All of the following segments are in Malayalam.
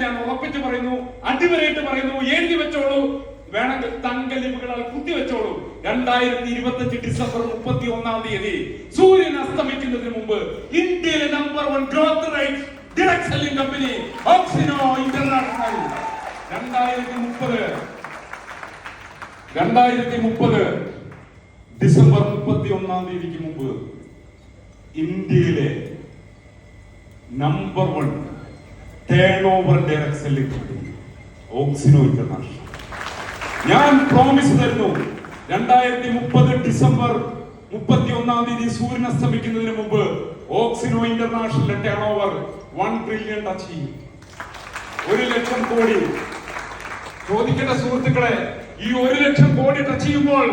ഞാൻ ഉറപ്പിച്ചു പറയുന്നു, അടിവരയിട്ട് പറയുന്നു, എഴുതി വെച്ചോളൂ, വേണമെങ്കിൽ തങ്കലിപുകളാൽ കുത്തിവെച്ചോളൂ. 2025 ഡിസംബർ 31 സൂര്യൻ അസ്തമിക്കുന്നതിന് മുമ്പ് ഇന്ത്യയിലെ number 1 growth rate direct selling company Oxyno international 2030 December 31 മുമ്പ് ഇന്ത്യയിലെ number 1 turnover direct selling company Oxyno international. ഞാൻ പ്രോമിസ് തരുന്നു, 2030 ഡിസംബർ 31 സൂര്യൻ അസ്തമിക്കുന്നതിന് മുമ്പ് Oxyno international turnover 1 trillion touch ചെയ്യും. 1 ലക്ഷം കോടി. ചോദിക്കേണ്ട സുഹൃത്തുക്കളെ, ഈ 1 ലക്ഷം കോടി ടച്ച് ചെയ്യുമ്പോൾ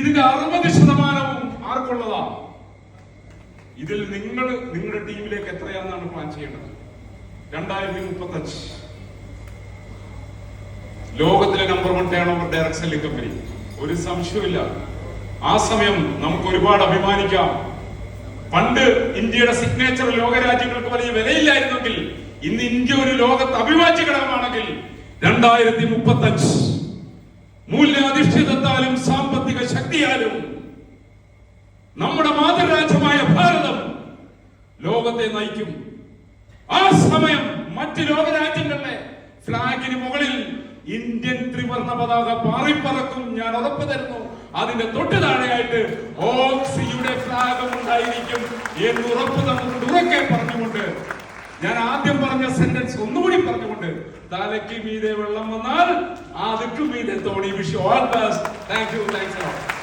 ഇതിന്റെ 60% ആർക്കുള്ളതാ? ഇതിൽ നിങ്ങൾ നിങ്ങളുടെ ടീമിലേക്ക് എത്രയാണെന്നാണ് പ്ലാൻ ചെയ്യേണ്ടത്. 2035 ലോകത്തിലെ number 1 turnover direct selling company. ഒരു സംശയമില്ല, ആ സമയം നമുക്ക് ഒരുപാട് അഭിമാനിക്കാം. പണ്ട് ഇന്ത്യയുടെ സിഗ്നേച്ചർ ലോകരാജ്യങ്ങൾക്ക് വലിയ വിലയില്ലായിരുന്നെങ്കിൽ ഇന്ന് ഇന്ത്യ ഒരു ലോകത്ത് അവിഭാജ്യ ഘടകമാണെങ്കിൽ 2035 മൂല്യാധിഷ്ഠിതത്താലും സാമ്പത്തിക ശക്തിയാലും നമ്മുടെ മാതൃരാജ്യമായ ഭാരതം ലോകത്തെ നയിക്കും. ആ സമയം മറ്റ് ലോകരാജ്യങ്ങളുടെ ഫ്ലാഗിന് മുകളിൽ ഇന്ത്യൻ ത്രിവർണ പതാക പാറിപ്പറക്കും. ഞാൻ ഉറപ്പ് തരുന്നു, അതിന്റെ തൊട്ട് താഴെയായിട്ട് ഓക്സിയുടെ ഫ്ലാഗും ഉണ്ടായിരിക്കും എന്ന് ഉറപ്പ് നമുക്ക് ഉറക്കെ പറഞ്ഞുകൊണ്ട് ഞാൻ ആദ്യം പറഞ്ഞ സെന്റൻസ് ഒന്നുകൂടി പറഞ്ഞുകൊണ്ട്, തലയ്ക്ക് മീതെ വെള്ളം വന്നാൽ അതിക്ക് മീതെ തോണി. Wish you all the best. Thank you. Thanks a lot.